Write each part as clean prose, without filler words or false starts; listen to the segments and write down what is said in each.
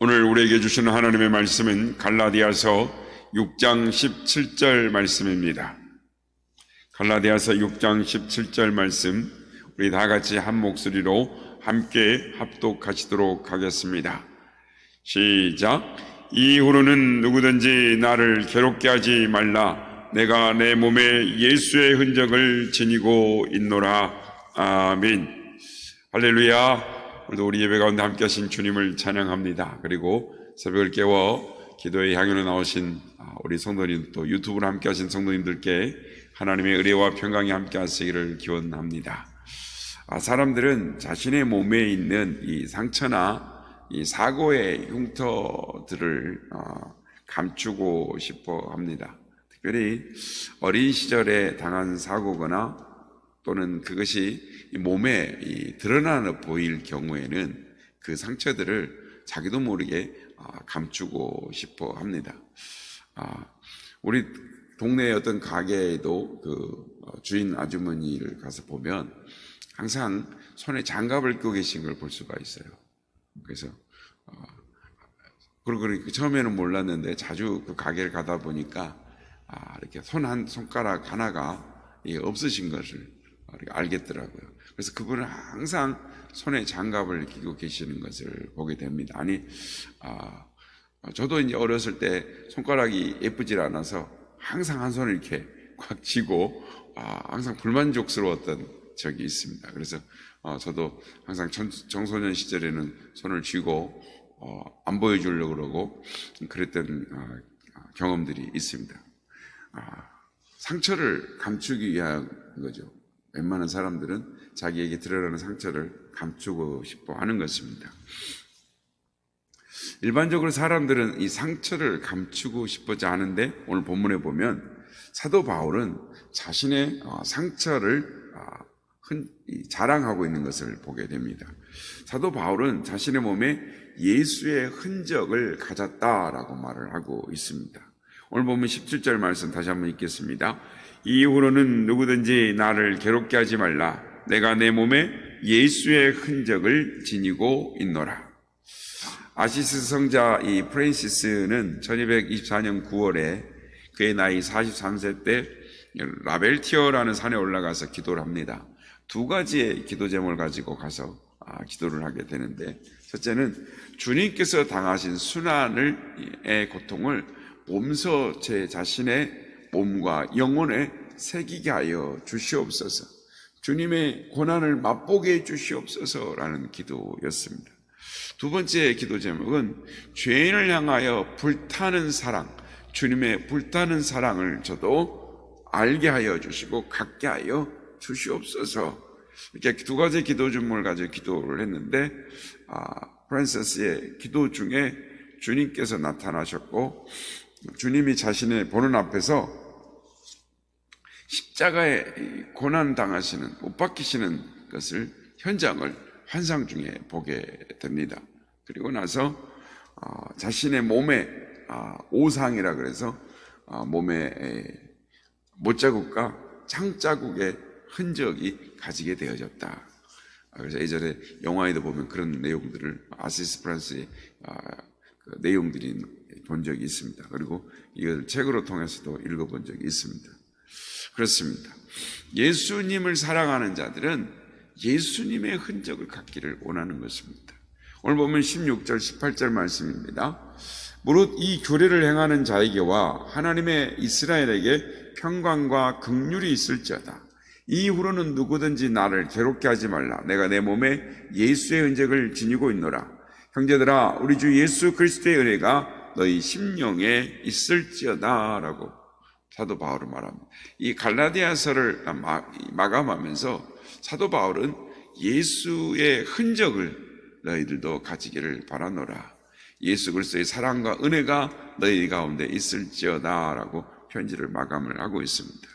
오늘 우리에게 주시는 하나님의 말씀은 갈라디아서 6장 17절 말씀입니다. 갈라디아서 6장 17절 말씀, 우리 다 같이 한 목소리로 함께 합독하시도록 하겠습니다. 시작. 이후로는 누구든지 나를 괴롭게 하지 말라. 내가 내 몸에 예수의 흔적을 지니고 있노라. 아멘. 할렐루야. 오늘도 우리 예배 가운데 함께 하신 주님을 찬양합니다. 그리고 새벽을 깨워 기도에 향연에 나오신 우리 성도님, 또 유튜브로 함께 하신 성도님들께 하나님의 은혜와 평강이 함께 하시기를 기원합니다. 사람들은 자신의 몸에 있는 이 상처나 이 사고의 흉터들을 감추고 싶어 합니다. 특별히 어린 시절에 당한 사고거나 또는 그것이 몸에 드러나는 보일 경우에는 그 상처들을 자기도 모르게 감추고 싶어 합니다. 우리 동네의 어떤 가게에도 그 주인 아주머니를 가서 보면 항상 손에 장갑을 끼고 계신 걸 볼 수가 있어요. 그래서 그리고 처음에는 몰랐는데 자주 그 가게를 가다 보니까 이렇게 한 손가락 하나가 없으신 것을 알겠더라고요. 그래서 그분은 항상 손에 장갑을 끼고 계시는 것을 보게 됩니다. 저도 이제 어렸을 때 손가락이 예쁘질 않아서 항상 한 손을 이렇게 꽉 쥐고 항상 불만족스러웠던 적이 있습니다. 그래서 저도 항상 청소년 시절에는 손을 쥐고 안 보여주려고 그러고 그랬던 경험들이 있습니다. 상처를 감추기 위한 거죠. 웬만한 사람들은 자기에게 드러나는 상처를 감추고 싶어 하는 것입니다. 일반적으로 사람들은 이 상처를 감추고 싶어지 않은데 오늘 본문에 보면 사도 바울은 자신의 상처를 자랑하고 있는 것을 보게 됩니다. 사도 바울은 자신의 몸에 예수의 흔적을 가졌다라고 말을 하고 있습니다. 오늘 보면 17절 말씀 다시 한번 읽겠습니다. 이후로는 누구든지 나를 괴롭게 하지 말라. 내가 내 몸에 예수의 흔적을 지니고 있노라. 아시스 성자 이 프랜시스는 1224년 9월에 그의 나이 43세 때 라벨티어라는 산에 올라가서 기도를 합니다. 두 가지의 기도 제목을 가지고 가서 기도를 하게 되는데, 첫째는 주님께서 당하신 순환의 고통을 몸소 제 자신의 몸과 영혼에 새기게 하여 주시옵소서. 주님의 고난을 맛보게 해 주시옵소서라는 기도였습니다. 두 번째 기도 제목은 죄인을 향하여 불타는 사랑, 주님의 불타는 사랑을 저도 알게 하여 주시고 갖게 하여 주시옵소서. 이렇게 두 가지 기도 제목을 가지고 기도를 했는데 프란시스의 기도 중에 주님께서 나타나셨고 주님이 자신의 보는 앞에서 십자가에 고난 당하시는, 못 박히시는 것을, 현장을 환상 중에 보게 됩니다. 그리고 나서 자신의 몸에 오상이라 그래서 몸에 못자국과 창자국의 흔적이 가지게 되어졌다. 그래서 예전에 영화에도 보면 그런 내용들을 아시스 프란스의 내용들이 본 적이 있습니다. 그리고 이걸 책으로 통해서도 읽어본 적이 있습니다. 그렇습니다. 예수님을 사랑하는 자들은 예수님의 흔적을 갖기를 원하는 것입니다. 오늘 보면 16절, 18절 말씀입니다. 무릇 이 규례를 행하는 자에게와 하나님의 이스라엘에게 평강과 긍휼이 있을지어다. 이후로는 누구든지 나를 괴롭게 하지 말라. 내가 내 몸에 예수의 흔적을 지니고 있노라. 형제들아, 우리 주 예수 그리스도의 은혜가 너희 심령에 있을지어다 라고 사도 바울은 말합니다. 이 갈라디아서를 마감하면서 사도 바울은 예수의 흔적을 너희들도 가지기를 바라노라. 예수 그리스도의 사랑과 은혜가 너희 가운데 있을지어다 라고 편지를 마감을 하고 있습니다.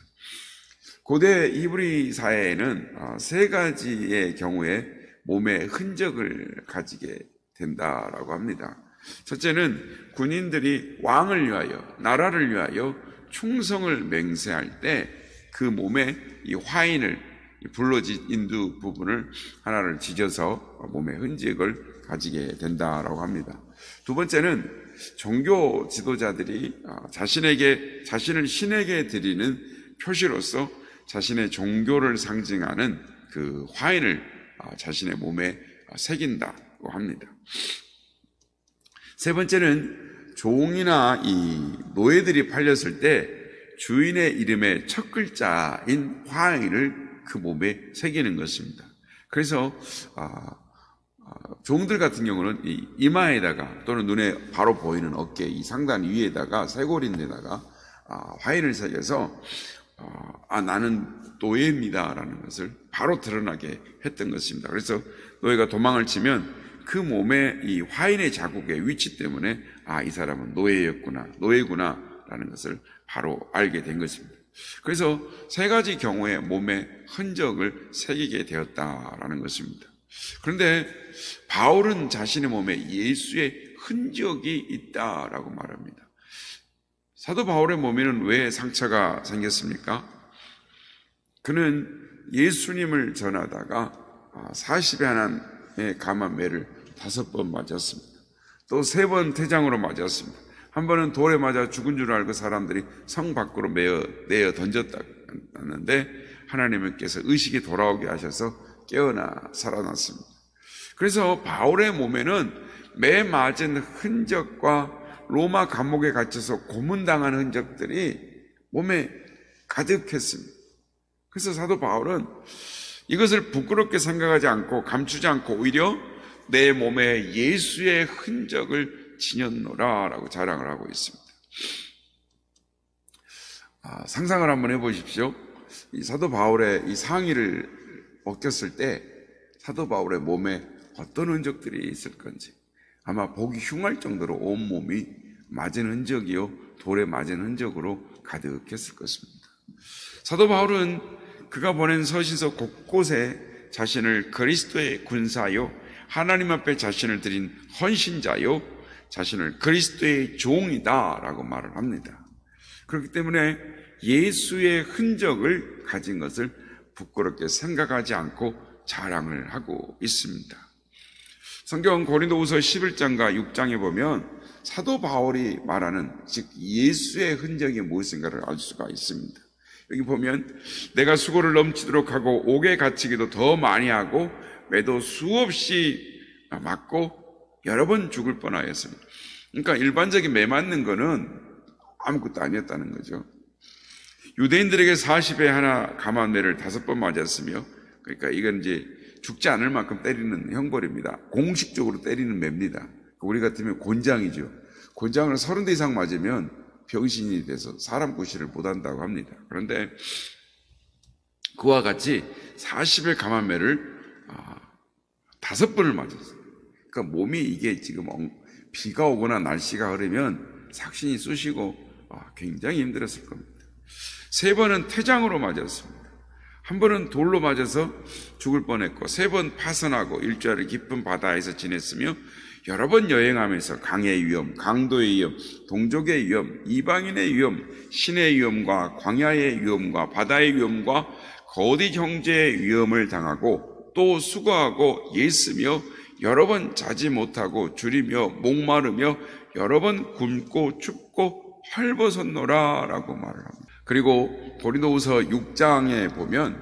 고대 히브리 사회에는 세 가지의 경우에 몸에 흔적을 가지게 된다라고 합니다. 첫째는 군인들이 왕을 위하여, 나라를 위하여 충성을 맹세할 때 그 몸에 이 화인을 불러진 인두 부분을 하나를 지져서 몸의 흔적을 가지게 된다라고 합니다. 두 번째는 종교 지도자들이 자신을 신에게 드리는 표시로서 자신의 종교를 상징하는 그 화인을 자신의 몸에 새긴다고 합니다. 세 번째는 종이나 이 노예들이 팔렸을 때 주인의 이름의 첫 글자인 화인을 그 몸에 새기는 것입니다. 그래서 종들 같은 경우는 이 이마에다가 또는 눈에 바로 보이는 어깨 이 상단 위에다가 쇄골인데다가 화인을 새겨서 나는 노예입니다라는 것을 바로 드러나게 했던 것입니다. 그래서 노예가 도망을 치면 그 몸에 이 화인의 자국의 위치 때문에 이 사람은 노예구나라는 것을 바로 알게 된 것입니다. 그래서 세 가지 경우에 몸에 흔적을 새기게 되었다라는 것입니다. 그런데 바울은 자신의 몸에 예수의 흔적이 있다라고 말합니다. 사도 바울의 몸에는 왜 상처가 생겼습니까? 그는 예수님을 전하다가 40에 하나의 감한 매를 5번 맞았습니다. 또 3번 태장으로 맞았습니다. 한 번은 돌에 맞아 죽은 줄 알고 사람들이 성 밖으로 내어 던졌다는데 하나님께서 의식이 돌아오게 하셔서 깨어나 살아났습니다. 그래서 바울의 몸에는 매 맞은 흔적과 로마 감옥에 갇혀서 고문당한 흔적들이 몸에 가득했습니다. 그래서 사도 바울은 이것을 부끄럽게 생각하지 않고 감추지 않고 오히려 내 몸에 예수의 흔적을 지녔노라라고 자랑을 하고 있습니다. 상상을 한번 해보십시오. 이 사도 바울의 이 상의를 벗겼을 때 사도 바울의 몸에 어떤 흔적들이 있을 건지 아마 보기 흉할 정도로 온몸이 맞은 흔적이요 돌에 맞은 흔적으로 가득했을 것입니다. 사도 바울은 그가 보낸 서신서 곳곳에 자신을 그리스도의 군사요 하나님 앞에 자신을 드린 헌신자요 자신을 그리스도의 종이다라고 말을 합니다. 그렇기 때문에 예수의 흔적을 가진 것을 부끄럽게 생각하지 않고 자랑을 하고 있습니다. 성경 고린도후서 11장과 6장에 보면 사도 바울이 말하는 즉 예수의 흔적이 무엇인가를 알 수가 있습니다. 여기 보면 내가 수고를 넘치도록 하고 옥에 갇히기도 더 많이 하고 매도 수없이 맞고 여러 번 죽을 뻔하였습니다. 그러니까 일반적인 매 맞는 거는 아무것도 아니었다는 거죠. 유대인들에게 40에 하나 감한 매를 5번 맞았으며 그러니까 이건 이제 죽지 않을 만큼 때리는 형벌입니다. 공식적으로 때리는 매입니다. 우리 같으면 곤장이죠. 곤장을 30대 이상 맞으면 병신이 돼서 사람 구실을 못한다고 합니다. 그런데 그와 같이 40의 감한 매를 5번을 맞았어요. 그러니까 몸이 이게 지금 비가 오거나 날씨가 흐르면 삭신이 쑤시고 굉장히 힘들었을 겁니다. 3번은 태장으로 맞았습니다. 한 번은 돌로 맞아서 죽을 뻔했고 3번 파선하고 일주일을 깊은 바다에서 지냈으며 여러 번 여행하면서 강의 위험, 강도의 위험, 동족의 위험, 이방인의 위험, 신의 위험과 광야의 위험과 바다의 위험과 거디 형제의 위험을 당하고 또 수고하고 예쓰며 여러 번 자지 못하고 줄이며 목마르며 여러 번 굶고 춥고 헐벗었노라 라고 말을 합니다. 그리고 고린도후서 6장에 보면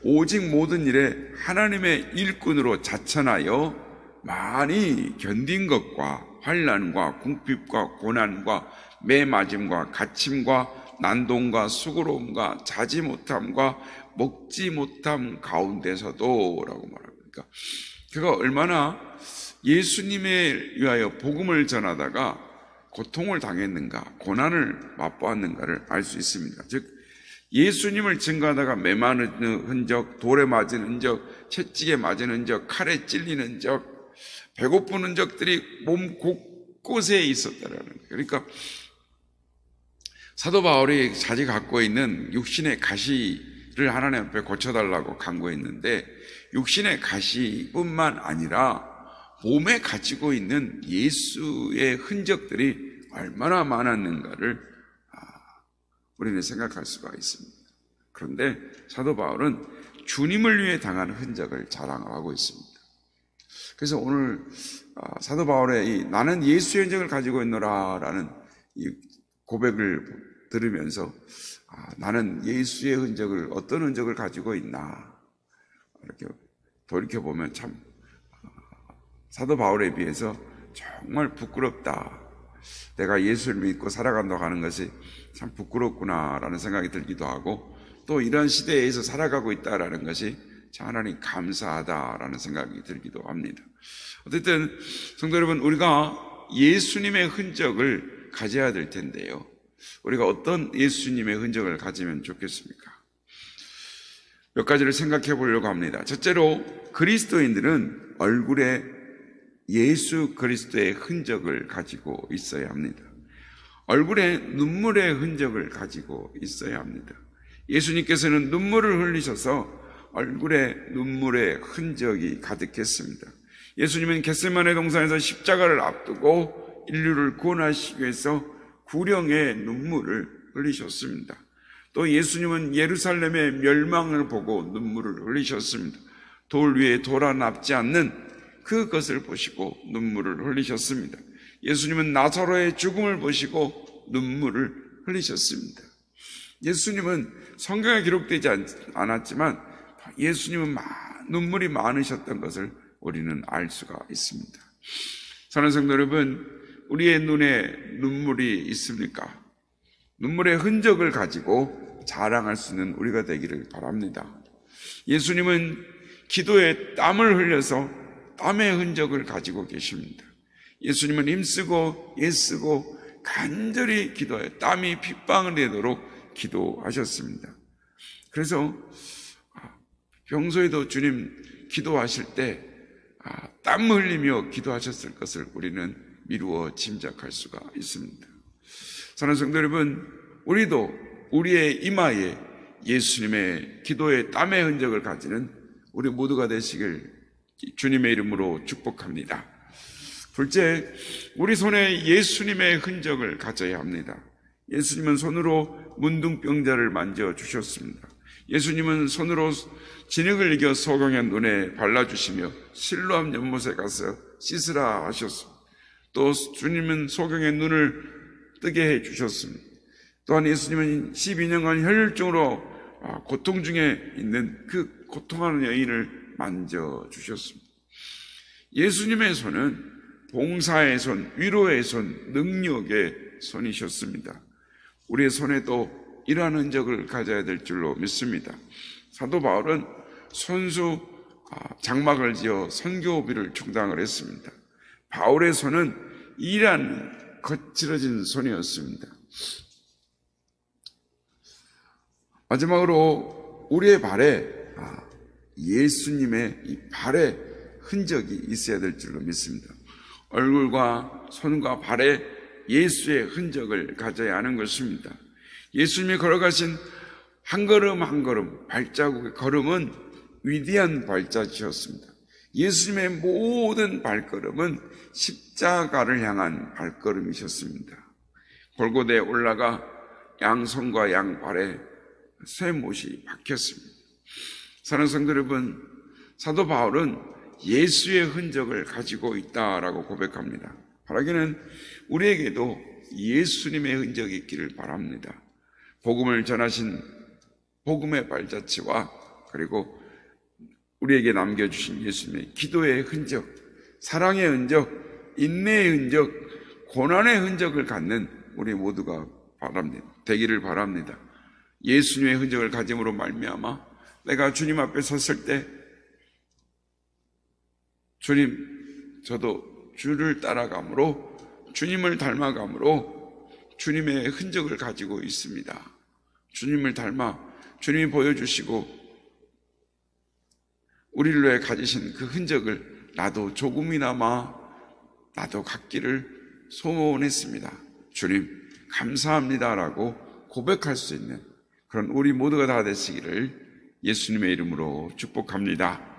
오직 모든 일에 하나님의 일꾼으로 자천하여 많이 견딘 것과 환난과 궁핍과 고난과 매맞음과 갇힘과 난동과 수고로움과 자지 못함과 먹지 못함 가운데서도 라고 말합니다. 그가 얼마나 예수님에 위하여 복음을 전하다가 고통을 당했는가, 고난을 맛보았는가를 알 수 있습니다. 즉 예수님을 증거하다가 매 맞은 흔적, 돌에 맞은 흔적, 채찍에 맞은 흔적, 칼에 찔리는 흔적, 배고픈 흔적들이 몸 곳곳에 있었다라는 거예요. 그러니까 사도 바울이 자기 갖고 있는 육신의 가시를 하나님 앞에 고쳐달라고 간구했는데 육신의 가시뿐만 아니라 몸에 가지고 있는 예수의 흔적들이 얼마나 많았는가를 우리는 생각할 수가 있습니다. 그런데 사도 바울은 주님을 위해 당한 흔적을 자랑을 하고 있습니다. 그래서 오늘 사도 바울의 이 나는 예수의 흔적을 가지고 있노라 라는 이 고백을 들으면서 나는 예수의 흔적을, 어떤 흔적을 가지고 있나 이렇게 돌이켜보면 참 사도 바울에 비해서 정말 부끄럽다. 내가 예수를 믿고 살아간다고 하는 것이 참 부끄럽구나라는 생각이 들기도 하고, 또 이런 시대에서 살아가고 있다라는 것이 참 하나님 감사하다라는 생각이 들기도 합니다. 어쨌든 성도 여러분, 우리가 예수님의 흔적을 가져야 될 텐데요, 우리가 어떤 예수님의 흔적을 가지면 좋겠습니까? 몇 가지를 생각해 보려고 합니다. 첫째로, 그리스도인들은 얼굴에 예수 그리스도의 흔적을 가지고 있어야 합니다. 얼굴에 눈물의 흔적을 가지고 있어야 합니다. 예수님께서는 눈물을 흘리셔서 얼굴에 눈물의 흔적이 가득했습니다. 예수님은 겟세마네 동산에서 십자가를 앞두고 인류를 구원하시기 위해서 구령의 눈물을 흘리셨습니다. 또 예수님은 예루살렘의 멸망을 보고 눈물을 흘리셨습니다. 돌 위에 돌아 납지 않는 그것을 보시고 눈물을 흘리셨습니다. 예수님은 나사로의 죽음을 보시고 눈물을 흘리셨습니다. 예수님은 성경에 기록되지 않았지만 예수님은 눈물이 많으셨던 것을 우리는 알 수가 있습니다. 사랑하는 성도 여러분, 우리의 눈에 눈물이 있습니까? 눈물의 흔적을 가지고 자랑할 수 있는 우리가 되기를 바랍니다. 예수님은 기도에 땀을 흘려서 땀의 흔적을 가지고 계십니다. 예수님은 힘쓰고 애쓰고 간절히 기도해 땀이 핏방울 되도록 기도하셨습니다. 그래서 평소에도 주님 기도하실 때 땀 흘리며 기도하셨을 것을 우리는 미루어 짐작할 수가 있습니다. 사랑하는 성도 여러분, 우리도 우리의 이마에 예수님의 기도의 땀의 흔적을 가지는 우리 모두가 되시길 주님의 이름으로 축복합니다. 둘째, 우리 손에 예수님의 흔적을 가져야 합니다. 예수님은 손으로 문둥병자를 만져주셨습니다. 예수님은 손으로 진흙을 이겨 소경의 눈에 발라주시며 실로암 연못에 가서 씻으라 하셨습니다. 또 주님은 소경의 눈을 뜨게 해주셨습니다. 또한 예수님은 12년간 혈혈증으로 고통 중에 있는 그 고통하는 여인을 만져주셨습니다. 예수님의 손은 봉사의 손, 위로의 손, 능력의 손이셨습니다. 우리의 손에도 이러한 흔적을 가져야 될 줄로 믿습니다. 사도 바울은 손수 장막을 지어 선교비를 충당을 했습니다. 바울의 손은 일하는 거칠어진 손이었습니다. 마지막으로 우리의 발에 예수님의 이 발에 흔적이 있어야 될 줄로 믿습니다. 얼굴과 손과 발에 예수의 흔적을 가져야 하는 것입니다. 예수님이 걸어가신 한 걸음 한 걸음 발자국의 걸음은 위대한 발자취였습니다. 예수님의 모든 발걸음은 십자가를 향한 발걸음이셨습니다. 골고다에 올라가 양손과 양발에 쇠못이 박혔습니다. 사랑하는 성도 여러분, 사도 바울은 예수의 흔적을 가지고 있다라고 고백합니다. 바라기는 우리에게도 예수님의 흔적이 있기를 바랍니다. 복음을 전하신 복음의 발자취와 그리고 우리에게 남겨주신 예수님의 기도의 흔적, 사랑의 흔적, 인내의 흔적, 고난의 흔적을 갖는 우리 모두가 되기를 바랍니다. 예수님의 흔적을 가짐으로 말미암아 내가 주님 앞에 섰을 때 주님, 저도 주를 따라감으로 주님을 닮아감으로 주님의 흔적을 가지고 있습니다. 주님을 닮아 주님이 보여주시고 우리를 위해 가지신 그 흔적을 나도 조금이나마 나도 갖기를 소원했습니다. 주님 감사합니다라고 고백할 수 있는 그런 우리 모두가 다 되시기를 예수님의 이름으로 축복합니다.